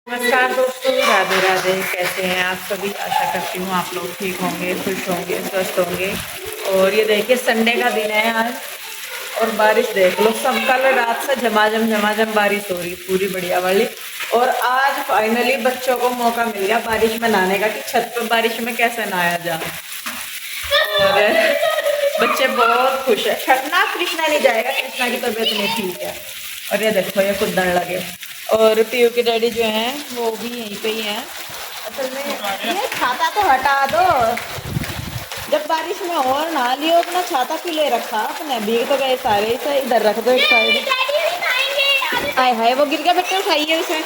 नमस्कार दोस्तों, राधे राधे। कैसे हैं आप सभी? आशा करती हूँ आप लोग ठीक होंगे, खुश होंगे, स्वस्थ होंगे। और ये देखिए संडे का दिन है आज और बारिश देख लो, सब कल रात से झमाझम बारिश हो रही पूरी बढ़िया वाली। और आज फाइनली बच्चों को मौका मिल गया बारिश में नहाने का कि छत पर बारिश में कैसे नहाया जाए। और बच्चे बहुत खुश है। छठना कृष्णा नहीं जाएगा, कृष्णा की तबीयत नहीं ठीक है। और ये देखो ये कुदन लगे। और पीयू के डैडी जो हैं वो भी यहीं पे ही हैं। असल में ये छाता तो हटा दो, जब बारिश में और नहा लियो अपना छाता क्यों ले रखा? अपने भीग तो गए सारे, इसे इधर रख दो एक साइड। हाय हाय वो गिर गया, बच्चे उठाइए उसे।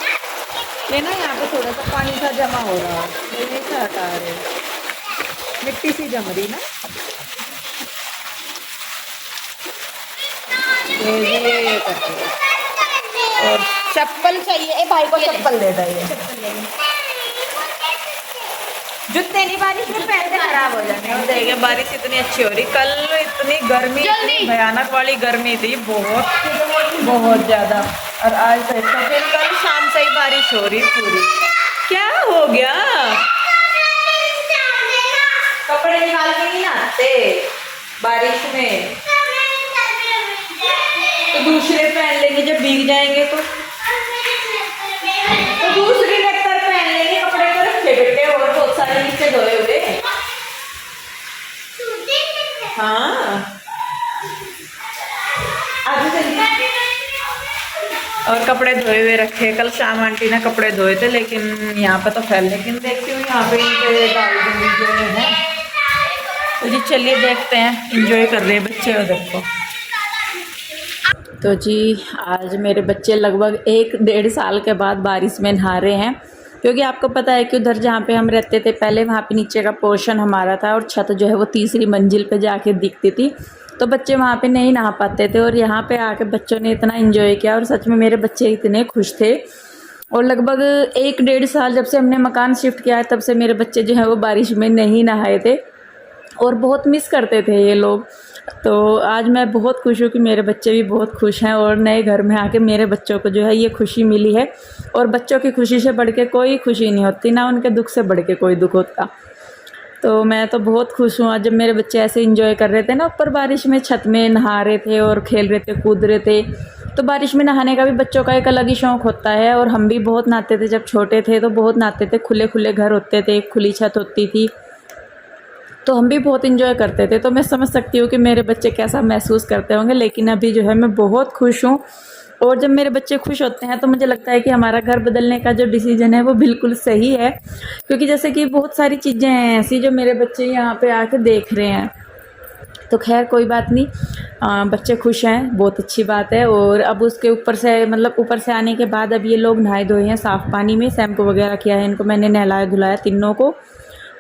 लेना यहाँ पे थोड़ा सा पानी सा जमा हो रहा है, ये से हटा रहे, मिट्टी सी जम रही ना। ये करते और चप्पल चाहिए। ए भाई को चप्पल दे दे। जूते नहीं, बारिश में पहनते खराब हो जाने। और देखिए बारिश इतनी अच्छी हो रही, कल इतनी गर्मी, इतनी भयानक वाली गर्मी थी, बहुत बहुत ज्यादा। और आज देखो फिर कल शाम से ही बारिश हो रही पूरी। क्या हो गया? कपड़े निकाल के नहीं आते बारिश में, तो दूसरे पहन लेंगे जब भीग जाएंगे तो दूसरी लेकर पहन लेंगे। कपड़े तो रखे बेटे और बहुत सारे नीचे धोए हुए। हाँ आज जल्दी। और कपड़े धोए हुए रखे, कल शाम आंटी ने कपड़े धोए थे, लेकिन यहाँ पे तो फैल, लेकिन देखती हूँ यहाँ पे डाल दूंगी जो है। तो जी चलिए देखते हैं, इंजॉय कर रहे हैं बच्चे। और देखो तो जी आज मेरे बच्चे लगभग 1-1.5 साल के बाद बारिश में नहा रहे हैं। क्योंकि आपको पता है कि उधर जहाँ पे हम रहते थे पहले, वहाँ पे नीचे का पोर्शन हमारा था और छत जो है वो तीसरी मंजिल पे जाके दिखती थी, तो बच्चे वहाँ पे नहीं नहा पाते थे। और यहाँ पे आके बच्चों ने इतना एंजॉय किया और सच में मेरे बच्चे इतने खुश थे। और लगभग 1-1.5 साल जब से हमने मकान शिफ्ट किया है तब से मेरे बच्चे जो है वो बारिश में नहीं नहाए थे और बहुत मिस करते थे ये लोग। तो आज मैं बहुत खुश हूँ कि मेरे बच्चे भी बहुत खुश हैं और नए घर में आके मेरे बच्चों को जो है ये खुशी मिली है। और बच्चों की खुशी से बढ़ के कोई खुशी नहीं होती, ना उनके दुख से बढ़ के कोई दुख होता। तो मैं तो बहुत खुश हूँ आज जब मेरे बच्चे ऐसे एंजॉय कर रहे थे ना, ऊपर बारिश में छत में नहा रहे थे और खेल रहे थे, कूद रहे थे। तो बारिश में नहाने का भी बच्चों का एक अलग ही शौक़ होता है। और हम भी बहुत नहाते थे जब छोटे थे, तो बहुत नहाते थे। खुले खुले घर होते थे, खुली छत होती थी, तो हम भी बहुत इन्जॉय करते थे। तो मैं समझ सकती हूँ कि मेरे बच्चे कैसा महसूस करते होंगे, लेकिन अभी जो है मैं बहुत खुश हूँ। और जब मेरे बच्चे खुश होते हैं तो मुझे लगता है कि हमारा घर बदलने का जो डिसीजन है वो बिल्कुल सही है। क्योंकि जैसे कि बहुत सारी चीज़ें हैं ऐसी जो मेरे बच्चे यहाँ पे आके देख रहे हैं। तो खैर कोई बात नहीं, बच्चे खुश हैं, बहुत अच्छी बात है। और अब उसके ऊपर से मतलब ऊपर से आने के बाद अब ये लोग नहाए धोए हैं साफ़ पानी में, शैम्पू वगैरह किया है इनको, मैंने नहलाया धुलाया तीनों को।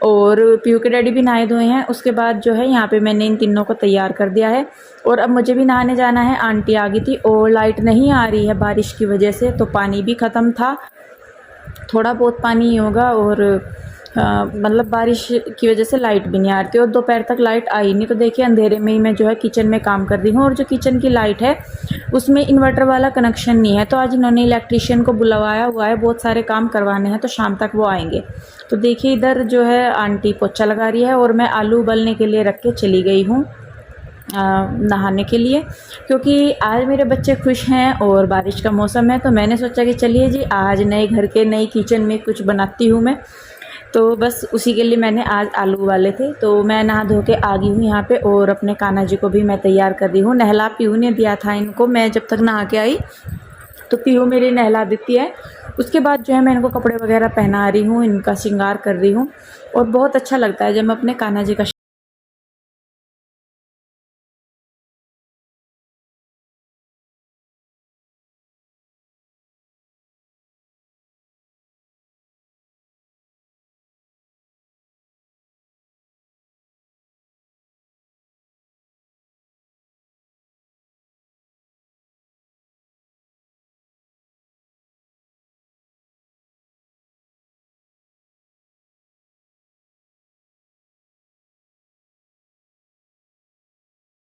और पीयू के डैडी भी नहाए धोए हैं। उसके बाद जो है यहाँ पे मैंने इन तीनों को तैयार कर दिया है और अब मुझे भी नहाने जाना है। आंटी आ गई थी और लाइट नहीं आ रही है बारिश की वजह से, तो पानी भी ख़त्म था, थोड़ा बहुत पानी ही होगा। और मतलब बारिश की वजह से लाइट भी नहीं आ रही थी और दोपहर तक लाइट आई नहीं। तो देखिए अंधेरे में ही मैं जो है किचन में काम कर रही हूँ। और जो किचन की लाइट है उसमें इन्वर्टर वाला कनेक्शन नहीं है, तो आज इन्होंने इलेक्ट्रीशियन को बुलवाया हुआ है, बहुत सारे काम करवाने हैं, तो शाम तक वो आएंगे। तो देखिए इधर जो है आंटी पोछा लगा रही है और मैं आलू उबलने के लिए रख के चली गई हूँ नहाने के लिए। क्योंकि आज मेरे बच्चे खुश हैं और बारिश का मौसम है, तो मैंने सोचा कि चलिए जी आज नए घर के नई किचन में कुछ बनाती हूँ मैं। तो बस उसी के लिए मैंने आज आलू उबाले थे। तो मैं नहा धो के आ गई हूँ यहाँ पे और अपने कान्हा जी को भी मैं तैयार कर रही हूँ। नहला पीहू ने दिया था इनको, मैं जब तक नहा के आई तो पीहू मेरी नहला देती है। उसके बाद जो है मैं इनको कपड़े वगैरह पहना रही हूँ, इनका श्रृंगार कर रही हूँ। और बहुत अच्छा लगता है जब मैं अपने कान्हा जी का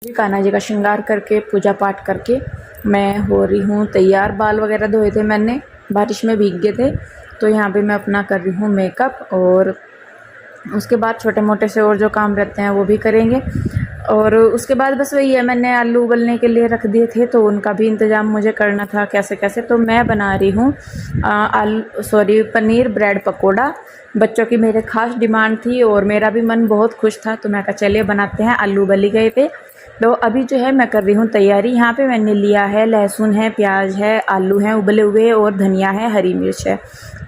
कान्हा जी का श्रृंगार करके पूजा पाठ करके मैं हो रही हूँ तैयार। बाल वगैरह धोए थे मैंने, बारिश में भीग गए थे, तो यहाँ पे मैं अपना कर रही हूँ मेकअप, और उसके बाद छोटे मोटे से और जो काम रहते हैं वो भी करेंगे। और उसके बाद बस वही है, मैंने आलू उबलने के लिए रख दिए थे तो उनका भी इंतज़ाम मुझे करना था कैसे कैसे। तो मैं बना रही हूँ पनीर ब्रेड पकोड़ा। बच्चों की मेरे ख़ास डिमांड थी और मेरा भी मन बहुत खुश था, तो मैं कहा चलिए बनाते हैं। आलू उबल ही गए थे, तो अभी जो है मैं कर रही हूँ तैयारी। यहाँ पे मैंने लिया है लहसुन है, प्याज है, आलू हैं उबले हुए, और धनिया है, हरी मिर्च है।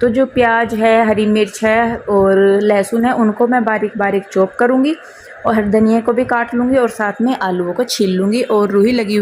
तो जो प्याज है, हरी मिर्च है और लहसुन है, उनको मैं बारीक बारीक चॉप करूँगी, और हर धनिया को भी काट लूँगी, और साथ में आलूओं को छील लूँगी। और रूही लगी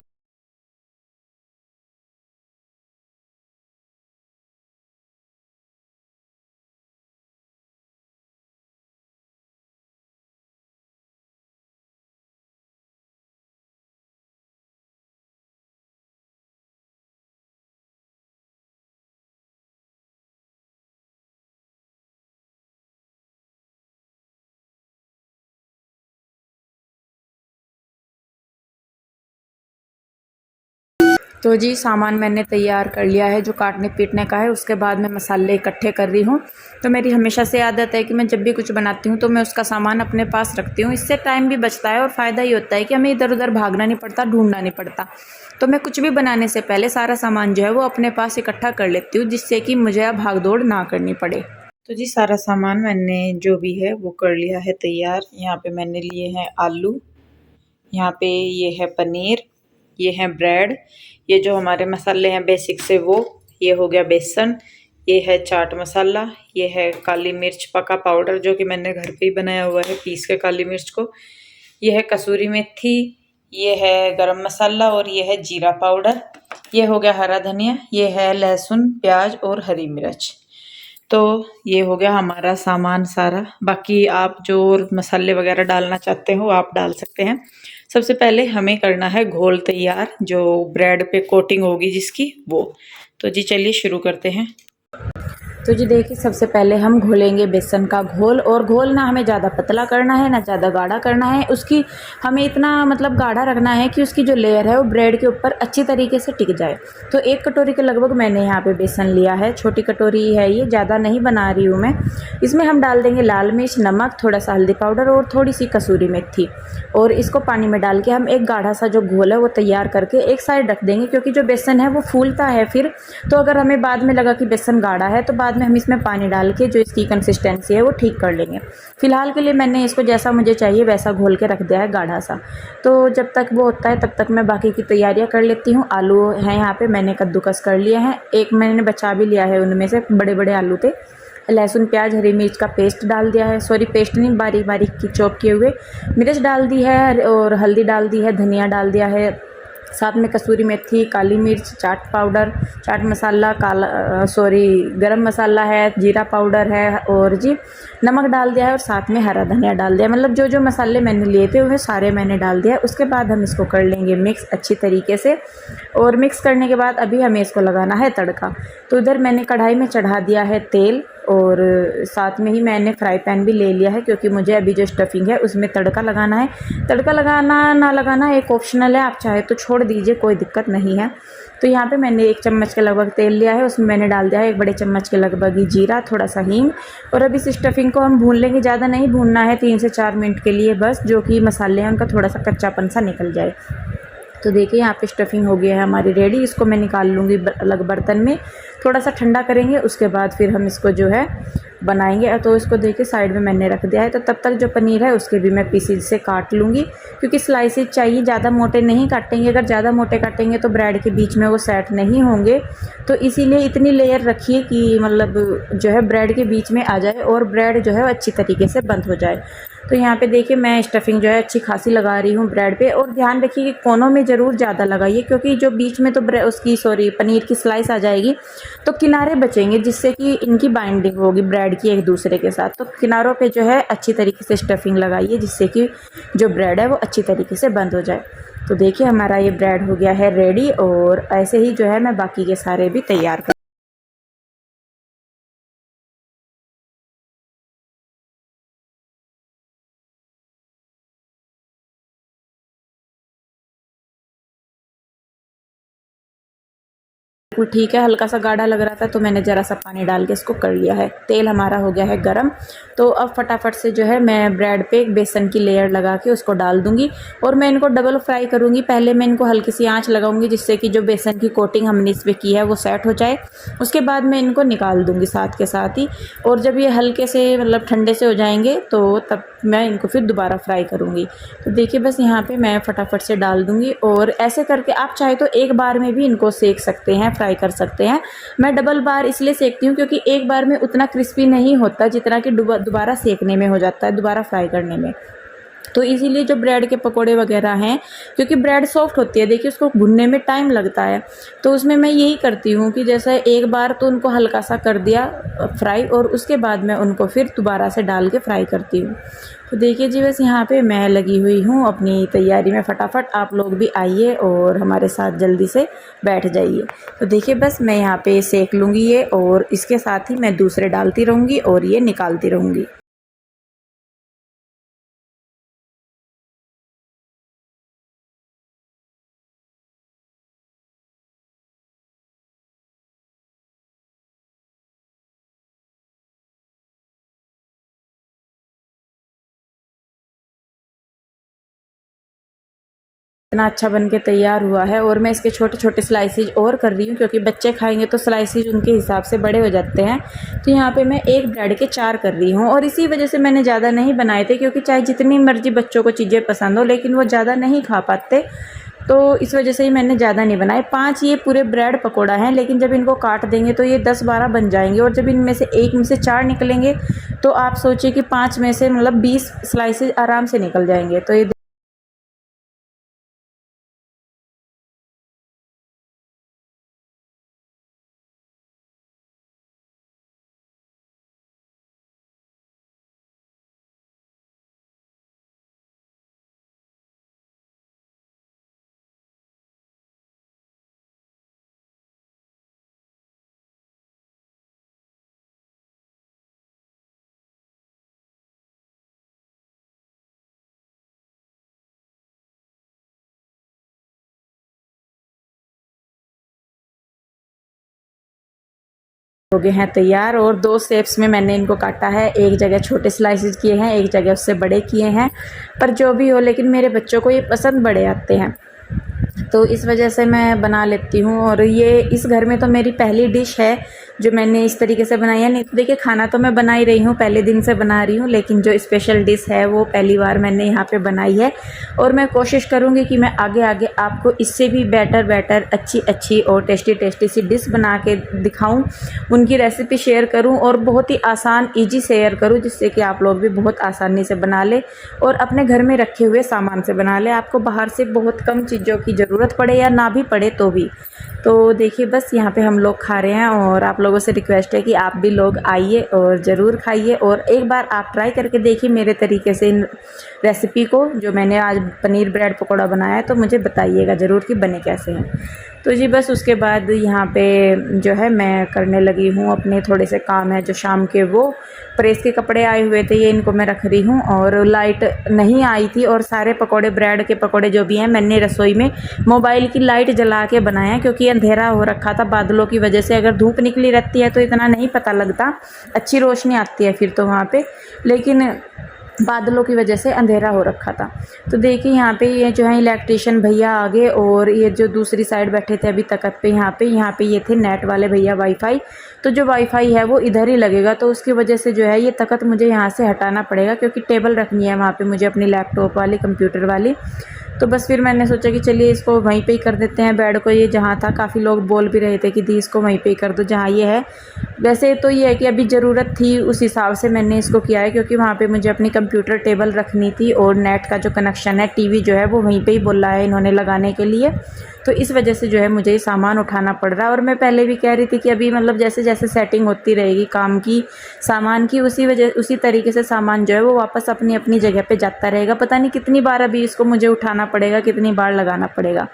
तो जी सामान मैंने तैयार कर लिया है जो काटने पीटने का है। उसके बाद मैं मसाले इकट्ठे कर रही हूँ। तो मेरी हमेशा से आदत है कि मैं जब भी कुछ बनाती हूँ तो मैं उसका सामान अपने पास रखती हूँ। इससे टाइम भी बचता है और फ़ायदा ये होता है कि हमें इधर उधर भागना नहीं पड़ता, ढूंढना नहीं पड़ता। तो मैं कुछ भी बनाने से पहले सारा सामान जो है वो अपने पास इकट्ठा कर लेती हूँ, जिससे कि मुझे अब भाग दौड़ ना करनी पड़े। तो जी सारा सामान मैंने जो भी है वो कर लिया है तैयार। यहाँ पे मैंने लिए हैं आलू, यहाँ पे ये है पनीर, ये है ब्रेड, ये जो हमारे मसाले हैं बेसिक से वो, ये हो गया बेसन, ये है चाट मसाला, ये है काली मिर्च पका पाउडर जो कि मैंने घर पे ही बनाया हुआ है पीस के काली मिर्च को, ये है कसूरी मेथी, ये है गरम मसाला, और ये है जीरा पाउडर, ये हो गया हरा धनिया, ये है लहसुन प्याज और हरी मिर्च। तो ये हो गया हमारा सामान सारा। बाकी आप जो और मसाले वगैरह डालना चाहते हो आप डाल सकते हैं। सबसे पहले हमें करना है घोल तैयार, जो ब्रेड पे कोटिंग होगी जिसकी वो। तो जी चलिए शुरू करते हैं। तो जी देखिए, सबसे पहले हम घोलेंगे बेसन का घोल। और घोल ना हमें ज़्यादा पतला करना है ना ज़्यादा गाढ़ा करना है, उसकी हमें इतना मतलब गाढ़ा रखना है कि उसकी जो लेयर है वो ब्रेड के ऊपर अच्छी तरीके से टिक जाए। तो 1 कटोरी के लगभग मैंने यहाँ पे बेसन लिया है, छोटी कटोरी है ये, ज़्यादा नहीं बना रही हूँ मैं। इसमें हम डाल देंगे लाल मिर्च, नमक, थोड़ा सा हल्दी पाउडर और थोड़ी सी कसूरी मेथी, और इसको पानी में डाल के हम एक गाढ़ा सा जो घोल है वो तैयार करके एक साइड रख देंगे, क्योंकि जो बेसन है वो फूलता है फिर। तो अगर हमें बाद में लगा कि बेसन गाढ़ा है तो बाद में हम इसमें पानी डाल के जो इसकी कंसिस्टेंसी है वो ठीक कर लेंगे। फिलहाल के लिए मैंने इसको जैसा मुझे चाहिए वैसा घोल के रख दिया है गाढ़ा सा। तो जब तक वो होता है तब तक मैं बाकी की तैयारियां कर लेती हूँ। आलू हैं यहाँ पे मैंने कद्दूकस कर लिया है, एक मैंने बचा भी लिया है, उनमें से बड़े बड़े आलू थे। लहसुन प्याज हरी मिर्च का पेस्ट डाल दिया है, सॉरी पेस्ट नहीं, बारीक बारीक की चॉप किए हुए। मिर्च डाल दी है और हल्दी डाल दी है, धनिया डाल दिया है, साथ में कसूरी मेथी, काली मिर्च, चाट पाउडर, चाट मसाला, गरम मसाला है, जीरा पाउडर है, और जी नमक डाल दिया है, और साथ में हरा धनिया डाल दिया। मतलब जो जो मसाले मैंने लिए थे वो सारे मैंने डाल दिया। उसके बाद हम इसको कर लेंगे मिक्स अच्छी तरीके से। और मिक्स करने के बाद अभी हमें इसको लगाना है तड़का। तो इधर मैंने कढ़ाई में चढ़ा दिया है तेल, और साथ में ही मैंने फ्राई पैन भी ले लिया है, क्योंकि मुझे अभी जो स्टफिंग है उसमें तड़का लगाना है। तड़का लगाना ना लगाना एक ऑप्शनल है, आप चाहे तो छोड़ दीजिए, कोई दिक्कत नहीं है। तो यहाँ पे मैंने 1 चम्मच के लगभग तेल लिया है, उसमें मैंने डाल दिया है 1 बड़े चम्मच के लगभग ही जीरा, थोड़ा सा हींग। और अब इस स्टफिंग को हम भून लेंगे, ज़्यादा नहीं भूनना है, 3 से 4 मिनट के लिए बस, जो कि मसाले हैं उनका थोड़ा सा कच्चापन सा निकल जाए। तो देखिए यहाँ पे स्टफिंग हो गया है हमारी रेडी। इसको मैं निकाल लूँगी अलग बर्तन में, थोड़ा सा ठंडा करेंगे, उसके बाद फिर हम इसको जो है बनाएंगे। तो इसको देखिए साइड में मैंने रख दिया है। तो तब तक जो पनीर है उसके भी मैं पीसीज से काट लूँगी, क्योंकि स्लाइसेज चाहिए, ज़्यादा मोटे नहीं काटेंगे। अगर ज़्यादा मोटे काटेंगे तो ब्रेड के बीच में वो सेट नहीं होंगे। तो इसीलिए इतनी लेयर रखिए कि मतलब जो है ब्रेड के बीच में आ जाए और ब्रेड जो है वो अच्छी तरीके से बंद हो जाए। तो यहाँ पे देखिए मैं स्टफिंग जो है अच्छी खासी लगा रही हूँ ब्रेड पे। और ध्यान रखिए कि कोनों में ज़रूर ज़्यादा लगाइए, क्योंकि जो बीच में तो पनीर की स्लाइस आ जाएगी, तो किनारे बचेंगे, जिससे कि इनकी बाइंडिंग होगी ब्रेड की एक दूसरे के साथ। तो किनारों पे जो है अच्छी तरीके से स्टफिंग लगाइए, जिससे कि जो ब्रेड है वो अच्छी तरीके से बंद हो जाए। तो देखिए हमारा ये ब्रेड हो गया है रेडी, और ऐसे ही जो है मैं बाकी के सारे भी तैयार कर बिल्कुल ठीक है, हल्का सा गाढ़ा लग रहा था तो मैंने ज़रा सा पानी डाल के इसको कर लिया है। तेल हमारा हो गया है गरम, तो अब फटाफट से जो है मैं ब्रेड पे एक बेसन की लेयर लगा के उसको डाल दूँगी और मैं इनको डबल फ्राई करूँगी। पहले मैं इनको हल्की सी आँच लगाऊँगी जिससे कि जो बेसन की कोटिंग हमने इस पर की है वो सेट हो जाए। उसके बाद मैं इनको निकाल दूँगी साथ के साथ ही, और जब ये हल्के से मतलब ठंडे से हो जाएंगे तो तब मैं इनको फिर दोबारा फ्राई करूँगी। तो देखिए बस यहाँ पे मैं फटाफट से डाल दूँगी, और ऐसे करके आप चाहे तो एक बार में भी इनको सेक सकते हैं, फ्राई कर सकते हैं। मैं डबल बार इसलिए सेकती हूँ क्योंकि एक बार में उतना क्रिस्पी नहीं होता जितना कि दोबारा सेकने में हो जाता है, दोबारा फ्राई करने में। तो इसीलिए जो ब्रेड के पकोड़े वगैरह हैं, क्योंकि ब्रेड सॉफ्ट होती है, देखिए उसको भुनने में टाइम लगता है, तो उसमें मैं यही करती हूँ कि जैसे एक बार तो उनको हल्का सा कर दिया फ्राई, और उसके बाद मैं उनको फिर दोबारा से डाल के फ्राई करती हूँ। तो देखिए जी बस यहाँ पे मैं लगी हुई हूँ अपनी तैयारी में। फटाफट आप लोग भी आइए और हमारे साथ जल्दी से बैठ जाइए। तो देखिए बस मैं यहाँ पे सेक लूँगी ये, और इसके साथ ही मैं दूसरे डालती रहूँगी और ये निकालती रहूँगी। इतना अच्छा बन के तैयार हुआ है, और मैं इसके छोटे छोटे स्लाइसेज और कर रही हूँ क्योंकि बच्चे खाएंगे तो स्लाइसेज उनके हिसाब से बड़े हो जाते हैं। तो यहाँ पे मैं एक ब्रेड के 4 कर रही हूँ, और इसी वजह से मैंने ज़्यादा नहीं बनाए थे, क्योंकि चाहे जितनी मर्जी बच्चों को चीज़ें पसंद हो लेकिन वो ज़्यादा नहीं खा पाते, तो इस वजह से ही मैंने ज़्यादा नहीं बनाए। 5 ये पूरे ब्रेड पकौड़ा हैं, लेकिन जब इनको काट देंगे तो ये 10-12 बन जाएंगे, और जब इनमें से एक में से 4 निकलेंगे तो आप सोचिए कि 5 में से मतलब 20 स्लाइसेज आराम से निकल जाएंगे। तो ये हो गए हैं तैयार, और 2 शेप्स में मैंने इनको काटा है। एक जगह छोटे स्लाइसेस किए हैं, एक जगह उससे बड़े किए हैं, पर जो भी हो लेकिन मेरे बच्चों को ये पसंद बड़े आते हैं, तो इस वजह से मैं बना लेती हूँ। और ये इस घर में तो मेरी पहली डिश है जो मैंने इस तरीके से बनाई है। नहीं तो देखिए खाना तो मैं बना ही रही हूँ, पहले दिन से बना रही हूँ, लेकिन जो स्पेशल डिश है वो पहली बार मैंने यहाँ पे बनाई है, और मैं कोशिश करूँगी कि मैं आगे आगे आपको इससे भी बेटर अच्छी अच्छी और टेस्टी सी डिश बना के दिखाऊँ, उनकी रेसिपी शेयर करूँ, और बहुत ही आसान ईजी शेयर करूँ, जिससे कि आप लोग भी बहुत आसानी से बना ले और अपने घर में रखे हुए सामान से बना ले। आपको बाहर से बहुत कम चीज़ों की ज़रूरत पड़े या ना भी पड़े तो भी। तो देखिए बस यहाँ पे हम लोग खा रहे हैं, और आप लोगों से रिक्वेस्ट है कि आप भी लोग आइए और ज़रूर खाइए, और एक बार आप ट्राई करके देखिए मेरे तरीके से इन रेसिपी को, जो मैंने आज पनीर ब्रेड पकौड़ा बनाया है, तो मुझे बताइएगा ज़रूर कि बने कैसे हैं। तो जी बस उसके बाद यहाँ पे जो है मैं करने लगी हूँ अपने थोड़े से काम है जो शाम के, वो प्रेस के कपड़े आए हुए थे, ये इनको मैं रख रही हूँ। और लाइट नहीं आई थी, और सारे पकोड़े ब्रेड के पकोड़े जो भी हैं मैंने रसोई में मोबाइल की लाइट जला के बनाया है, क्योंकि अंधेरा हो रखा था बादलों की वजह से। अगर धूप निकली रहती है तो इतना नहीं पता लगता, अच्छी रोशनी आती है फिर तो वहाँ पे, लेकिन बादलों की वजह से अंधेरा हो रखा था। तो देखिए यहाँ पे ये जो है इलेक्ट्रिशियन भैया आ गए, और ये जो दूसरी साइड बैठे थे अभी तकत पे, यहाँ पे ये थे नेट वाले भैया वाईफाई। तो जो वाईफाई है वो इधर ही लगेगा, तो उसकी वजह से जो है ये तकत मुझे यहाँ से हटाना पड़ेगा, क्योंकि टेबल रखनी है वहाँ पे मुझे अपनी लैपटॉप वाली, कंप्यूटर वाली। तो बस फिर मैंने सोचा कि चलिए इसको वहीं पे ही कर देते हैं बेड को, ये जहाँ था। काफ़ी लोग बोल भी रहे थे कि दी इसको वहीं पे ही कर दो जहाँ ये है। वैसे तो ये है कि अभी ज़रूरत थी उस हिसाब से मैंने इसको किया है, क्योंकि वहाँ पे मुझे अपनी कंप्यूटर टेबल रखनी थी, और नेट का जो कनेक्शन है टीवी जो है वो वहीं पे ही बोला है इन्होंने लगाने के लिए। तो इस वजह से जो है मुझे ये सामान उठाना पड़ रहा है। और मैं पहले भी कह रही थी कि अभी मतलब जैसे जैसे सेटिंग होती रहेगी काम की, सामान की, उसी तरीके से सामान जो है वो वापस अपनी अपनी जगह पे जाता रहेगा। पता नहीं कितनी बार अभी इसको मुझे उठाना पड़ेगा, कितनी बार लगाना पड़ेगा।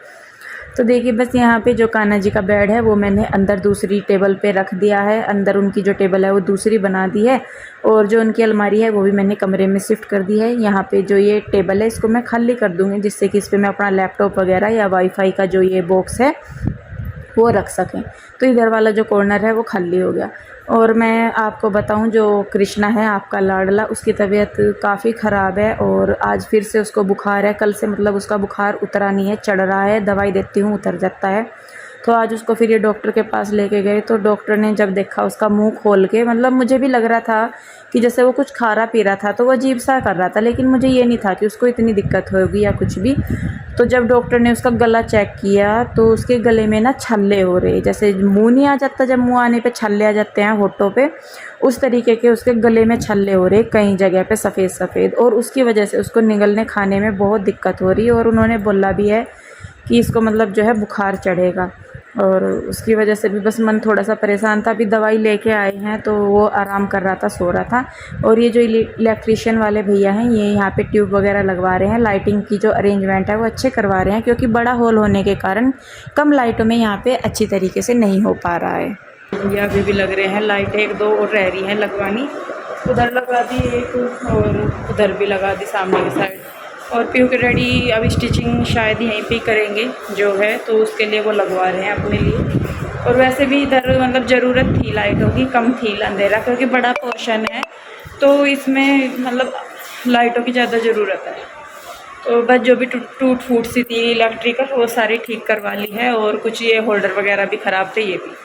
तो देखिए बस यहाँ पे जो कान्हा जी का बेड है वो मैंने अंदर दूसरी टेबल पे रख दिया है। अंदर उनकी जो टेबल है वो दूसरी बना दी है, और जो उनकी अलमारी है वो भी मैंने कमरे में शिफ्ट कर दी है। यहाँ पे जो ये टेबल है इसको मैं खाली कर दूँगी, जिससे कि इस पर मैं अपना लैपटॉप वगैरह या वाईफाई का जो ये बॉक्स है वो रख सकें। तो इधर वाला जो कॉर्नर है वो खाली हो गया। और मैं आपको बताऊं, जो कृष्णा है आपका लाडला, उसकी तबीयत काफ़ी ख़राब है और आज फिर से उसको बुखार है। कल से मतलब उसका बुखार उतरा नहीं है, चढ़ रहा है। दवाई देती हूँ उतर जाता है। तो आज उसको फिर ये डॉक्टर के पास लेके गए, तो डॉक्टर ने जब देखा उसका मुंह खोल के, मतलब मुझे भी लग रहा था कि जैसे वो कुछ खा रहा पी रहा था तो वो अजीब सा कर रहा था, लेकिन मुझे ये नहीं था कि उसको इतनी दिक्कत होगी या कुछ भी। तो जब डॉक्टर ने उसका गला चेक किया तो उसके गले में ना छल्ले हो रहे, जैसे मुंह नहीं आ जाता, जब मुंह आने पे छल्ले आ जाते हैं होठों पे, उस तरीके के उसके गले में छल्ले हो रहे कई जगह पे सफ़ेद सफ़ेद। और उसकी वजह से उसको निगलने खाने में बहुत दिक्कत हो रही है। और उन्होंने बोला भी है कि इसको मतलब जो है बुखार चढ़ेगा, और उसकी वजह से भी बस मन थोड़ा सा परेशान था। अभी दवाई लेके आए हैं तो वो आराम कर रहा था, सो रहा था। और ये जो इलेक्ट्रीशियन वाले भैया हैं, ये यहाँ पे ट्यूब वगैरह लगवा रहे हैं। लाइटिंग की जो अरेंजमेंट है वो अच्छे करवा रहे हैं, क्योंकि बड़ा हॉल होने के कारण कम लाइटों में यहाँ पे अच्छी तरीके से नहीं हो पा रहा है। ये अभी भी लग रहे हैं लाइट, 1-2 और रह रही हैं लगवानी। उधर लगा दी एक और उधर भी लगा दी सामने की साइड। और पीयू के डैडी अभी स्टिचिंग शायद यहीं पे करेंगे जो है, तो उसके लिए वो लगवा रहे हैं अपने लिए। और वैसे भी इधर मतलब ज़रूरत थी लाइटों की, कम थी अंधेरा, क्योंकि बड़ा पोर्शन है तो इसमें मतलब लाइटों की ज़्यादा ज़रूरत है। तो बस जो भी टूट फूट सी थी इलेक्ट्रिकल वो सारी ठीक करवा ली है। और कुछ ये होल्डर वगैरह भी ख़राब थे, ये भी।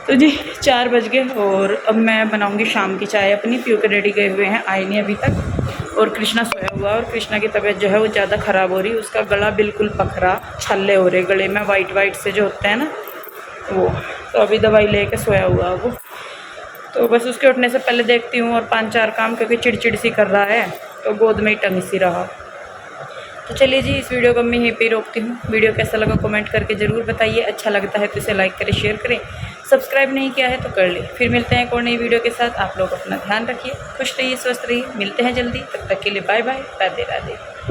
तो जी 4 बज गए और अब मैं बनाऊंगी शाम की चाय अपनी। पीयू के डैडी गए हुए हैं, आए नहीं अभी तक। और कृष्णा सोया हुआ, और कृष्णा की तबीयत जो है वो ज़्यादा ख़राब हो रही। उसका गला बिल्कुल पखरा, छल्ले हो रहे गले में, वाइट से जो होते हैं ना वो। तो अभी दवाई लेके सोया हुआ वो। तो बस उसके उठने से पहले देखती हूँ और 5-4 काम, क्योंकि चिड़चिड़ सी कर रहा है तो गोद में ही टंग सी रहा। तो चलिए जी, इस वीडियो को मैं यहीं पे रोकती हूँ। वीडियो कैसा लगा कमेंट करके ज़रूर बताइए। अच्छा लगता है तो इसे लाइक करें, शेयर करें। सब्सक्राइब नहीं किया है तो कर ले। फिर मिलते हैं एक और नई वीडियो के साथ। आप लोग अपना ध्यान रखिए, खुश रहिए, स्वस्थ रहिए। मिलते हैं जल्दी, तब तक के लिए बाय बाय, राधे राधे।